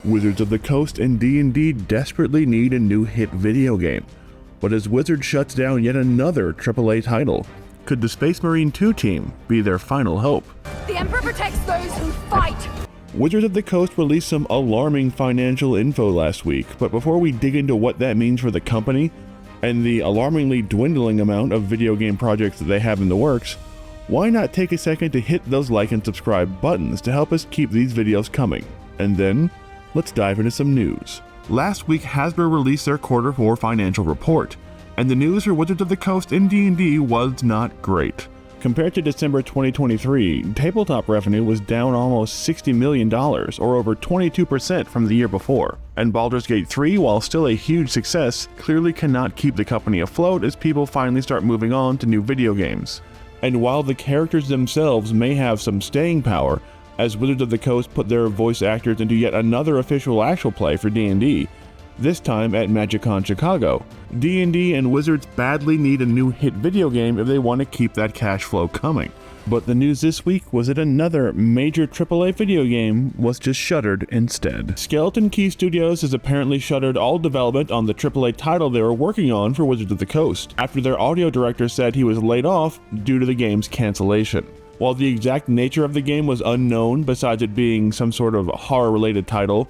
Wizards of the Coast and D&D desperately need a new hit video game. But as Wizards shuts down yet another AAA title, could the Space Marine 2 team be their final hope? The Emperor protects those who fight! Wizards of the Coast released some alarming financial info last week, but before we dig into what that means for the company and the alarmingly dwindling amount of video game projects that they have in the works, why not take a second to hit those like and subscribe buttons to help us keep these videos coming? And then, let's dive into some news. Last week, Hasbro released their Q4 financial report, and the news for Wizards of the Coast in D&D was not great. Compared to December 2023, tabletop revenue was down almost $60 million, or over 22% from the year before. And Baldur's Gate 3, while still a huge success, clearly cannot keep the company afloat as people finally start moving on to new video games. And while the characters themselves may have some staying power, as Wizards of the Coast put their voice actors into yet another official actual play for D&D, this time at MagicCon Chicago, D&D and Wizards badly need a new hit video game if they want to keep that cash flow coming. But the news this week was that another major AAA video game was just shuttered instead. Skeleton Key Studios has apparently shuttered all development on the AAA title they were working on for Wizards of the Coast, after their audio director said he was laid off due to the game's cancellation. While the exact nature of the game was unknown, besides it being some sort of horror-related title,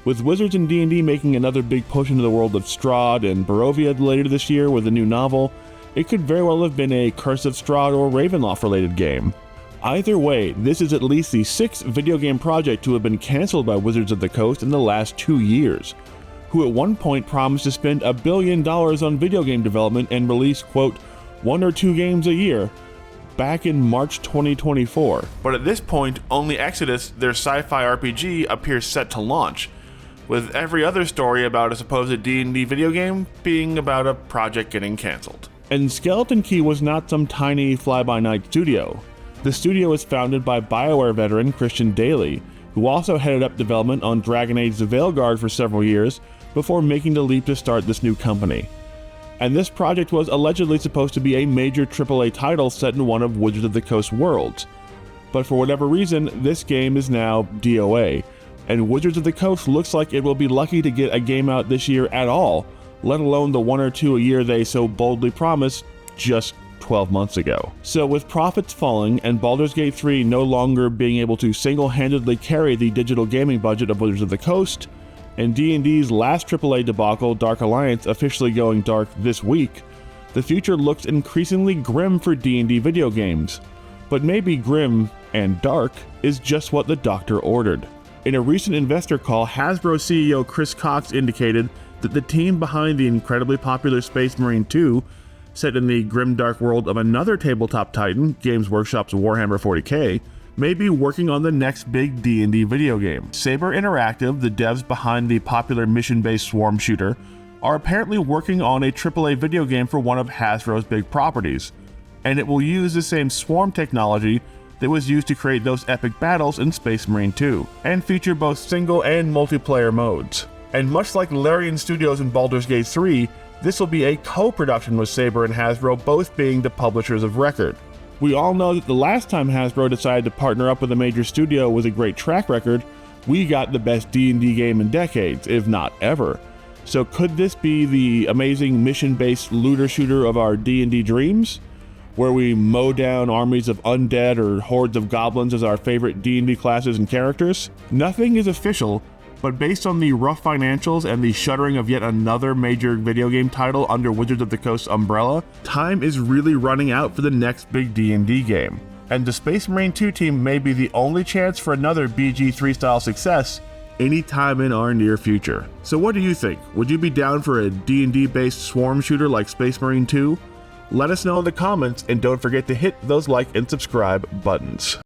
with Wizards and D&D making another big push into the world of Strahd and Barovia later this year with a new novel, it could very well have been a Curse of Strahd or Ravenloft-related game. Either way, this is at least the 6th video game project to have been cancelled by Wizards of the Coast in the last 2 years, who at one point promised to spend $1 billion on video game development and release, quote, 1 or 2 games a year, back in March 2024. But at this point, only Exodus, their sci-fi RPG, appears set to launch, with every other story about a supposed D&D video game being about a project getting cancelled. And Skeleton Key was not some tiny fly-by-night studio. The studio was founded by BioWare veteran Christian Daly, who also headed up development on Dragon Age The Veilguard for several years before making the leap to start this new company. And this project was allegedly supposed to be a major AAA title set in one of Wizards of the Coast worlds. But for whatever reason, this game is now DOA, and Wizards of the Coast looks like it will be lucky to get a game out this year at all, let alone the 1 or 2 a year they so boldly promised just 12 months ago. So with profits falling and Baldur's Gate 3 no longer being able to single-handedly carry the digital gaming budget of Wizards of the Coast, and D&D's last AAA debacle, Dark Alliance, officially going dark this week, the future looks increasingly grim for D&D video games. But maybe grim and dark is just what the doctor ordered. In a recent investor call, Hasbro CEO Chris Cox indicated that the team behind the incredibly popular Space Marine 2, set in the grimdark world of another tabletop titan, Games Workshop's Warhammer 40k, may be working on the next big D&D video game. Saber Interactive, the devs behind the popular mission-based swarm shooter, are apparently working on a AAA video game for one of Hasbro's big properties, and it will use the same swarm technology that was used to create those epic battles in Space Marine 2, and feature both single and multiplayer modes. And much like Larian Studios and Baldur's Gate 3, this will be a co-production with Saber and Hasbro, both being the publishers of record. We all know that the last time Hasbro decided to partner up with a major studio with a great track record, we got the best D&D game in decades, if not ever. So could this be the amazing mission-based looter shooter of our D&D dreams, where we mow down armies of undead or hordes of goblins as our favorite D&D classes and characters? Nothing is official, but based on the rough financials and the shuttering of yet another major video game title under Wizards of the Coast umbrella, time is really running out for the next big D&D game. And the Space Marine 2 team may be the only chance for another BG3 style success anytime in our near future. So what do you think? Would you be down for a D&D based swarm shooter like Space Marine 2? Let us know in the comments, and don't forget to hit those like and subscribe buttons.